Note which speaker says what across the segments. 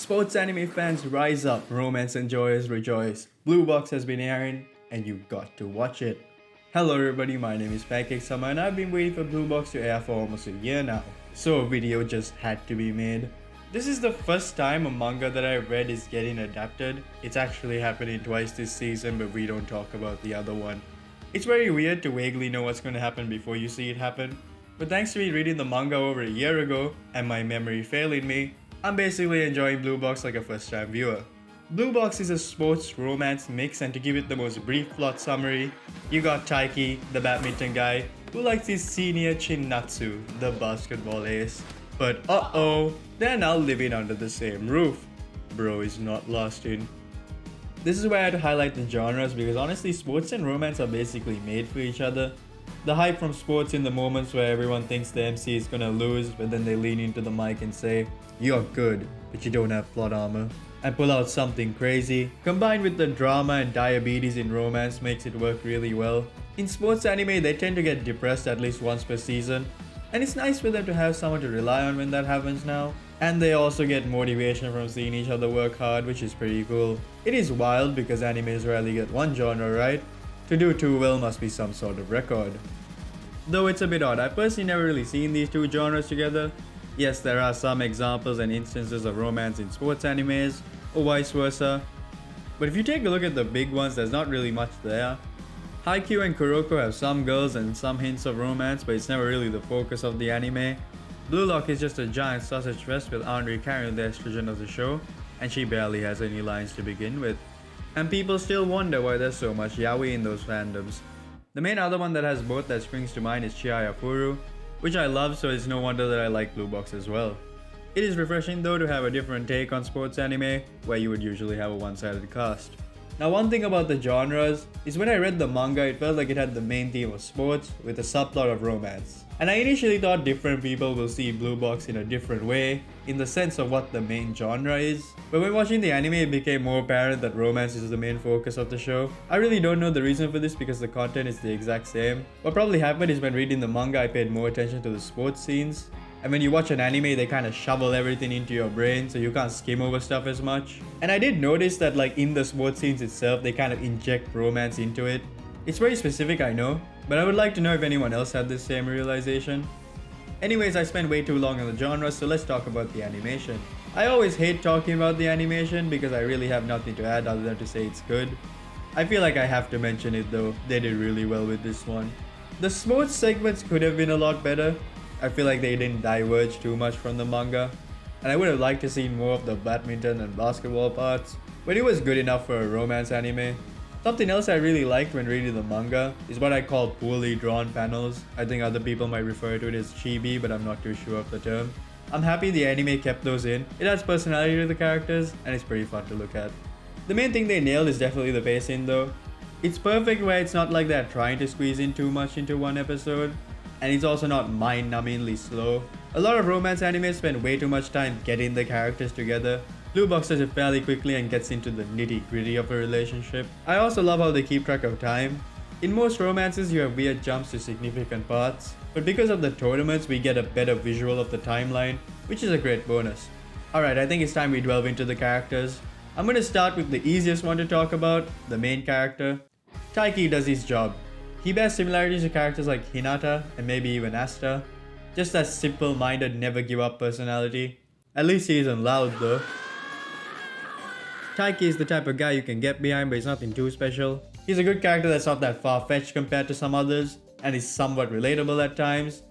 Speaker 1: Sports anime fans rise up, romance enjoyers rejoice. Blue Box has been airing, and you got to watch it. Hello everybody, my name is Pancake-sama and I've been waiting for Blue Box to air for almost a year now, so a video just had to be made. This is the first time a manga that I read is getting adapted. It's actually happening twice this season, but we don't talk about the other one. It's very weird to vaguely know what's going to happen before you see it happen, but thanks to me reading the manga over a year ago and my memory failing me, I'm basically enjoying Blue Box like a first time viewer. Blue Box is a sports romance mix, and to give it the most brief plot summary, you got Taiki, the badminton guy, who likes his senior Chinatsu, the basketball ace. But they're now living under the same roof. Bro is not lost in. This is where I had to highlight the genres because honestly sports and romance are basically made for each other. The hype from sports in the moments where everyone thinks the MC is gonna lose, but then they lean into the mic and say, "You're good, but you don't have plot armor," and pull out something crazy, combined with the drama and diabetes in romance makes it work really well. In sports anime, they tend to get depressed at least once per season, and it's nice for them to have someone to rely on when that happens now. And they also get motivation from seeing each other work hard, which is pretty cool. It is wild because animes rarely get one genre right. To do too well must be some sort of record. Though it's a bit odd, I've personally never really seen these two genres together. Yes, there are some examples and instances of romance in sports animes, or vice versa. But if you take a look at the big ones, there's not really much there. Haikyuu and Kuroko have some girls and some hints of romance, but it's never really the focus of the anime. Blue Lock is just a giant sausage fest with Andre carrying the estrogen of the show, and she barely has any lines to begin with. And people still wonder why there's so much yaoi in those fandoms. The main other one that has both that springs to mind is Chihaya Furu, which I love, so it's no wonder that I like Blue Box as well. It is refreshing though to have a different take on sports anime, where you would usually have a one-sided cast. Now one thing about the genres is when I read the manga, it felt like it had the main theme of sports with a subplot of romance. And I initially thought different people will see Blue Box in a different way, in the sense of what the main genre is. But when watching the anime, it became more apparent that romance is the main focus of the show. I really don't know the reason for this because the content is the exact same. What probably happened is when reading the manga, I paid more attention to the sports scenes. And when you watch an anime, they kind of shovel everything into your brain, so you can't skim over stuff as much. And I did notice that like in the sports scenes itself, they kind of inject romance into it. It's very specific, I know, but I would like to know if anyone else had this same realization. Anyways, I spent way too long on the genre, so let's talk about the animation. I always hate talking about the animation because I really have nothing to add other than to say it's good. I feel like I have to mention it though, they did really well with this one. The sports segments could have been a lot better. I feel like they didn't diverge too much from the manga, and I would have liked to see more of the badminton and basketball parts, but it was good enough for a romance anime. Something else I really liked when reading the manga is what I call poorly drawn panels. I think other people might refer to it as chibi, but I'm not too sure of the term. I'm happy the anime kept those in. It adds personality to the characters, and it's pretty fun to look at. The main thing they nailed is definitely the pacing though. It's perfect where it's not like they're trying to squeeze in too much into one episode, and it's also not mind-numbingly slow. A lot of romance animes spend way too much time getting the characters together. Blue Box does it fairly quickly and gets into the nitty-gritty of a relationship. I also love how they keep track of time. In most romances, you have weird jumps to significant parts, but because of the tournaments, we get a better visual of the timeline, which is a great bonus. Alright, I think it's time we delve into the characters. I'm gonna start with the easiest one to talk about, the main character. Taiki does his job. He bears similarities to characters like Hinata and maybe even Asta. Just that simple-minded, never-give-up personality. At least he isn't loud though. Taiki is the type of guy you can get behind, but he's nothing too special. He's a good character that's not that far-fetched compared to some others, and is somewhat relatable at times.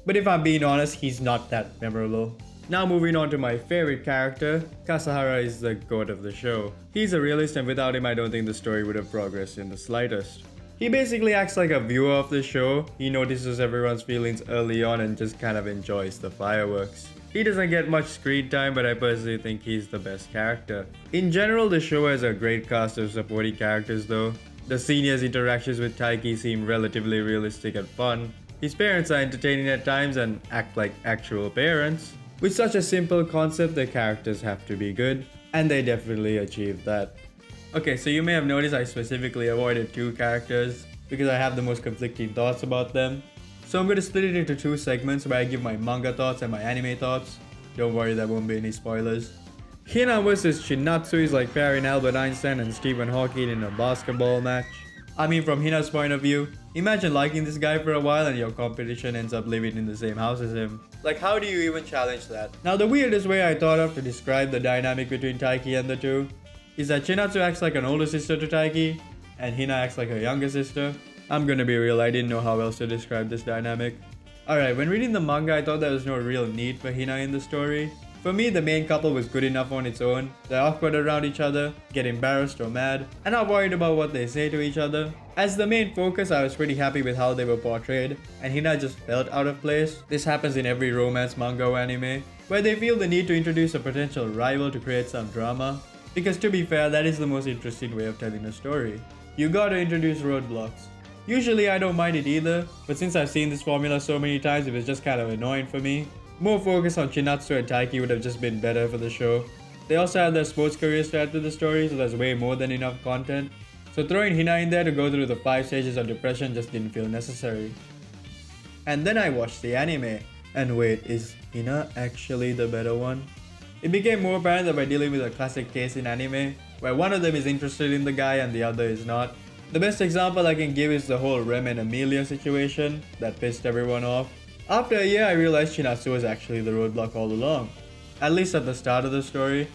Speaker 1: But if I'm being honest, he's not that memorable. Now moving on to my favorite character, Kasahara is the goat of the show. He's a realist, and without him I don't think the story would have progressed in the slightest. He basically acts like a viewer of the show. He notices everyone's feelings early on and just kind of enjoys the fireworks. He doesn't get much screen time, but I personally think he's the best character. In general, the show has a great cast of supporting characters though. The senior's interactions with Taiki seem relatively realistic and fun. His parents are entertaining at times and act like actual parents. With such a simple concept, the characters have to be good, and they definitely achieved that. Okay, so you may have noticed I specifically avoided two characters because I have the most conflicting thoughts about them. So I'm going to split it into two segments where I give my manga thoughts and my anime thoughts. Don't worry, there won't be any spoilers. Hina versus Shinatsu is like pairing Albert Einstein and Stephen Hawking in a basketball match. I mean, from Hina's point of view, imagine liking this guy for a while and your competition ends up living in the same house as him. Like, how do you even challenge that? Now, the weirdest way I thought of to describe the dynamic between Taiki and the two is that Chinatsu acts like an older sister to Taiki, and Hina acts like her younger sister. I'm gonna be real, I didn't know how else to describe this dynamic. Alright, when reading the manga, I thought there was no real need for Hina in the story. For me, the main couple was good enough on its own. They're awkward around each other, get embarrassed or mad, and not worried about what they say to each other. As the main focus, I was pretty happy with how they were portrayed, and Hina just felt out of place. This happens in every romance manga or anime, where they feel the need to introduce a potential rival to create some drama. Because to be fair, that is the most interesting way of telling a story. You gotta introduce roadblocks. Usually I don't mind it either, but since I've seen this formula so many times, it was just kind of annoying for me. More focus on Chinatsu and Taiki would have just been better for the show. They also have their sports careers to add to the story, so there's way more than enough content. So throwing Hina in there to go through the 5 stages of depression just didn't feel necessary. And then I watched the anime. And wait, is Hina actually the better one? It became more apparent that we're dealing with a classic case in anime, where one of them is interested in the guy and the other is not. The best example I can give is the whole Rem and Amelia situation that pissed everyone off. After a year, I realized Chinatsu was actually the roadblock all along, at least at the start of the story.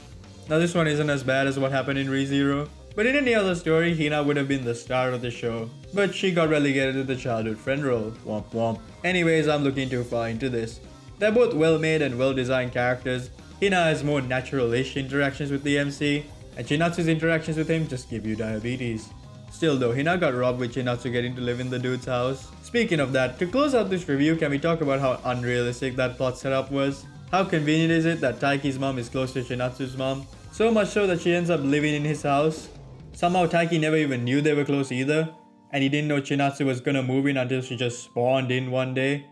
Speaker 1: Now this one isn't as bad as what happened in ReZero, but in any other story, Hina would have been the star of the show, but she got relegated to the childhood friend role, womp womp. Anyways, I'm looking too far into this. They're both well made and well designed characters. Hina has more natural-ish interactions with the MC, and Chinatsu's interactions with him just give you diabetes. Still though, Hina got robbed with Chinatsu getting to live in the dude's house. Speaking of that, to close out this review, can we talk about how unrealistic that plot setup was? How convenient is it that Taiki's mom is close to Chinatsu's mom? So much so that she ends up living in his house. Somehow Taiki never even knew they were close either, and he didn't know Chinatsu was gonna move in until she just spawned in one day.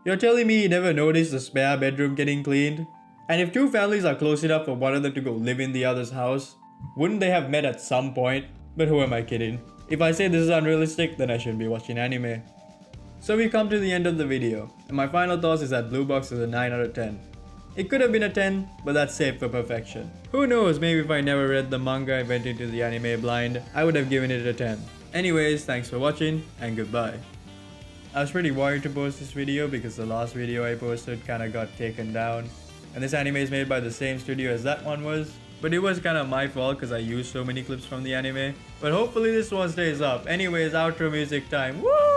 Speaker 1: You're telling me he never noticed the spare bedroom getting cleaned? And if two families are close enough for one of them to go live in the other's house, wouldn't they have met at some point? But who am I kidding? If I say this is unrealistic, then I shouldn't be watching anime. So we come to the end of the video, and my final thoughts is that Blue Box is a 9 out of 10. It could have been a 10, but that's safe for perfection. Who knows, maybe if I never read the manga and went into the anime blind, I would have given it a 10. Anyways, thanks for watching, and goodbye. I was pretty worried to post this video because the last video I posted kinda got taken down, and this anime is made by the same studio as that one was. But it was kind of my fault because I used so many clips from the anime. But hopefully this one stays up. Anyways, outro music time. Woo!